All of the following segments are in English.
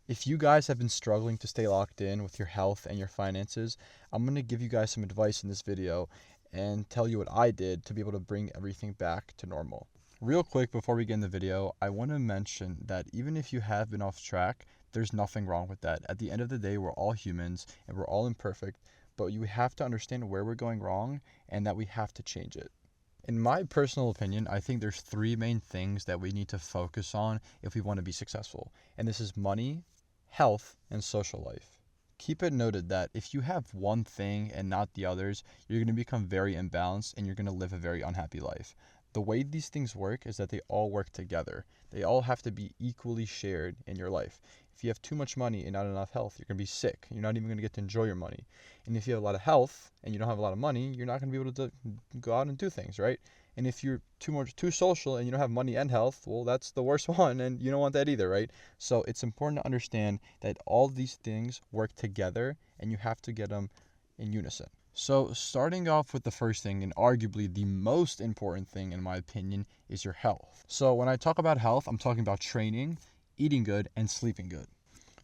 If you guys have been struggling to stay locked in with your health and your finances, I'm going to give you guys some advice in this video and tell you what I did to be able to bring everything back to normal. Real quick before we get in the video, I want to mention that even if you have been off track, there's nothing wrong with that. At the end of the day, we're all humans and we're all imperfect, but you have to understand where we're going wrong and that we have to change it. In my personal opinion, I think there's three main things that we need to focus on if we want to be successful. And this is money, health, and social life. Keep it noted that if you have one thing and not the others, you're going to become very imbalanced and you're going to live a very unhappy life. The way these things work is that they all work together. They all have to be equally shared in your life. If you have too much money and not enough health, you're going to be sick. You're not even going to get to enjoy your money. And if you have a lot of health and you don't have a lot of money, you're not going to be able to go out and do things, right? And if you're too social and you don't have money and health, well, that's the worst one, and you don't want that either, right? So it's important to understand that all these things work together, and you have to get them in unison. So starting off with the first thing, and arguably the most important thing in my opinion, is your health. So when I talk about health, I'm talking about training, eating good, and sleeping good.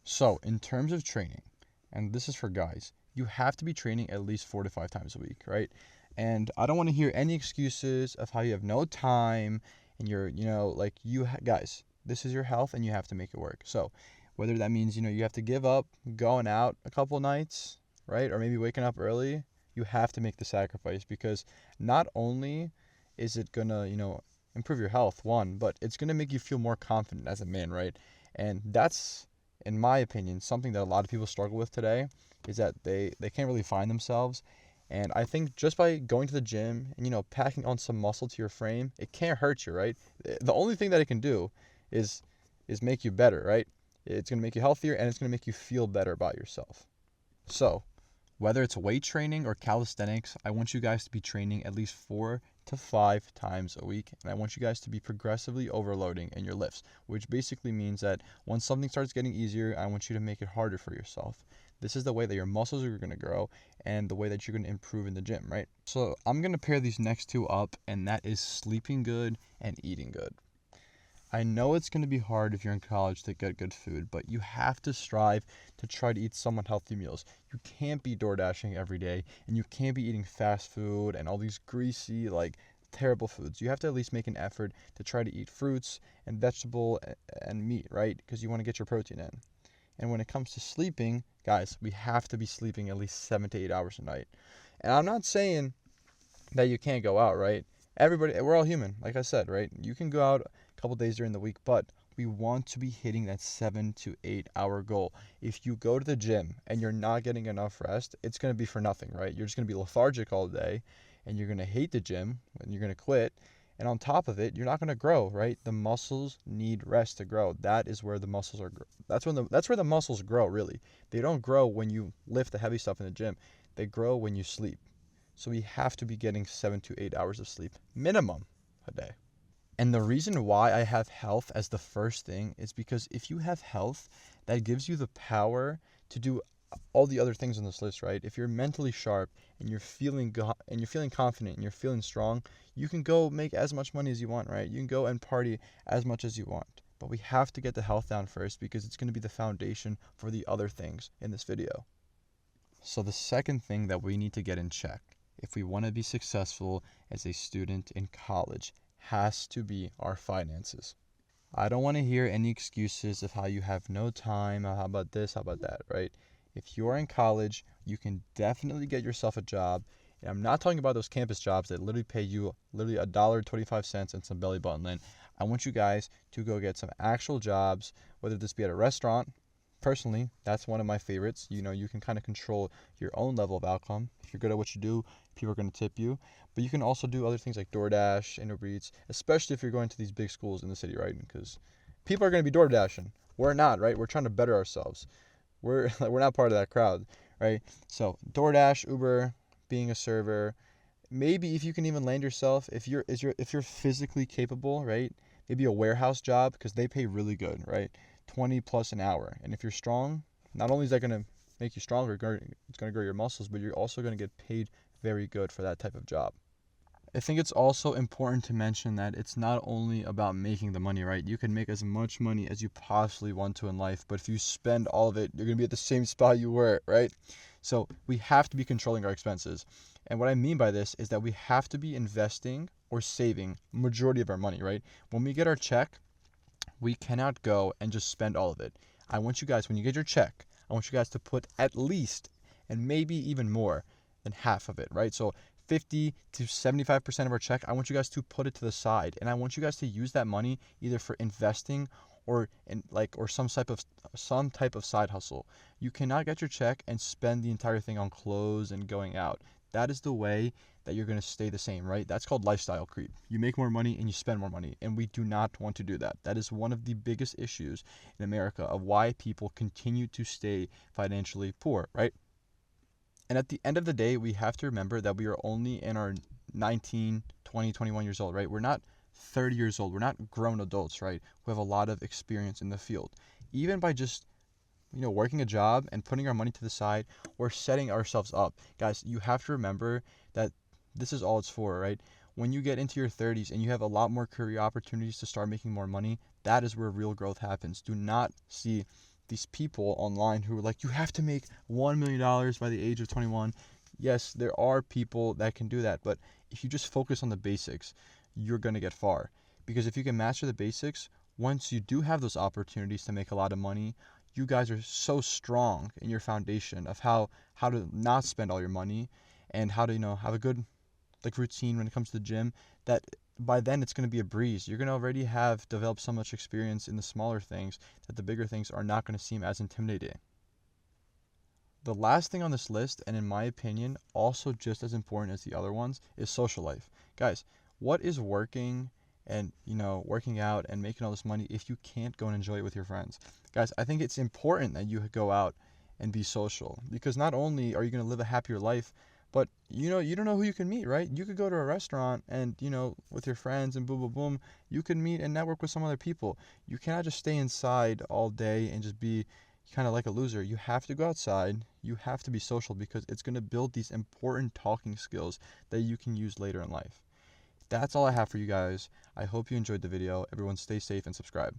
So in terms of training, and this is for guys, you have to be training at least 4 to 5 times a week, right? And I don't want to hear any excuses of how you have no time and guys, this is your health and you have to make it work. So whether that means, you have to give up going out a couple nights, right? Or maybe waking up early, you have to make the sacrifice, because not only is it going to, improve your health, one, but it's going to make you feel more confident as a man, right? And that's, in my opinion, something that a lot of people struggle with today, is that they can't really find themselves. And I think just by going to the gym and, packing on some muscle to your frame, it can't hurt you, right? The only thing that it can do is make you better, right? It's going to make you healthier and it's going to make you feel better about yourself. So, whether it's weight training or calisthenics, I want you guys to be training at least 4 to 5 times a week. And I want you guys to be progressively overloading in your lifts, which basically means that once something starts getting easier, I want you to make it harder for yourself. This is the way that your muscles are going to grow and the way that you're going to improve in the gym, right? So I'm going to pair these next two up, and that is sleeping good and eating good. I know it's going to be hard if you're in college to get good food, but you have to strive to try to eat somewhat healthy meals. You can't be door dashing every day, and you can't be eating fast food and all these greasy, terrible foods. You have to at least make an effort to try to eat fruits and vegetable and meat, right? Because you want to get your protein in. And when it comes to sleeping, guys, we have to be sleeping at least 7 to 8 hours a night. And I'm not saying that you can't go out, right? Everybody, we're all human, like I said, right? You can go out a couple days during the week, but we want to be hitting that 7 to 8 hour goal. If you go to the gym and you're not getting enough rest, it's going to be for nothing, right? You're just going to be lethargic all day, and you're going to hate the gym, and you're going to quit. And on top of it, you're not going to grow, right? The muscles need rest to grow. That is where the muscles are. That's where the muscles grow, really. They don't grow when you lift the heavy stuff in the gym. They grow when you sleep. So we have to be getting 7 to 8 hours of sleep minimum a day. And the reason why I have health as the first thing is because if you have health, that gives you the power to do all the other things on this list, right? If you're mentally sharp and you're feeling confident and you're feeling strong, you can go make as much money as you want, right? You can go and party as much as you want. But we have to get the health down first, because it's going to be the foundation for the other things in this video. So the second thing that we need to get in check if we want to be successful as a student in college has to be our finances. I don't want to hear any excuses of how you have no time, or how about this, how about that, right? If you're in college, you can definitely get yourself a job. And I'm not talking about those campus jobs that literally pay you literally $1.25 and some belly button lint. I want you guys to go get some actual jobs, whether this be at a restaurant. Personally, that's one of my favorites. You can kind of control your own level of outcome. If you're good at what you do, people are going to tip you. But you can also do other things like DoorDash, Uber Eats, especially if you're going to these big schools in the city, right? Because people are going to be DoorDashing. We're not, right? We're trying to better ourselves. We're not part of that crowd, right? So DoorDash, Uber, being a server, maybe if you can even land yourself, if you're physically capable, right? Maybe a warehouse job, because they pay really good, right? 20 plus an hour. And if you're strong, not only is that going to make you stronger, it's going to grow your muscles, but you're also going to get paid very good for that type of job. I think it's also important to mention that it's not only about making the money, right? You can make as much money as you possibly want to in life, but if you spend all of it, you're going to be at the same spot you were, right? So we have to be controlling our expenses. And what I mean by this is that we have to be investing or saving majority of our money, right? When we get our check, we cannot go and just spend all of it. I want you guys, when you get your check, I want you guys to put at least, and maybe even more than half of it, right? So 50 to 75% of our check, I want you guys to put it to the side. And I want you guys to use that money either for investing or or some type of side hustle. You cannot get your check and spend the entire thing on clothes and going out. That is the way that you're going to stay the same, right? That's called lifestyle creep. You make more money and you spend more money, and we do not want to do that. That is one of the biggest issues in America of why people continue to stay financially poor, right? And at the end of the day, we have to remember that we are only in our 19, 20, 21 years old, right? We're not 30 years old. We're not grown adults, right? We have a lot of experience in the field. Even by just working a job and putting our money to the side, we're setting ourselves up. Guys, you have to remember that this is all it's for, right? When you get into your 30s and you have a lot more career opportunities to start making more money, that is where real growth happens. Do not see these people online who are like, you have to make $1 million by the age of 21. Yes, there are people that can do that, but if you just focus on the basics, you're going to get far. Because if you can master the basics, once you do have those opportunities to make a lot of money, you guys are so strong in your foundation of how to not spend all your money and how to have a good routine when it comes to the gym, that by then it's going to be a breeze. You're going to already have developed so much experience in the smaller things that the bigger things are not going to seem as intimidating. The last thing on this list, and in my opinion also just as important as the other ones, is social life. Guys, what is working and working out and making all this money if you can't go and enjoy it with your friends? Guys, I think it's important that you go out and be social, because not only are you going to live a happier life, but you don't know who you can meet, right? You could go to a restaurant and with your friends and boom boom boom, you can meet and network with some other people. You cannot just stay inside all day and just be kind of like a loser. You have to go outside. You have to be social, because it's going to build these important talking skills that you can use later in life. That's all I have for you guys. I hope you enjoyed the video. Everyone stay safe and subscribe.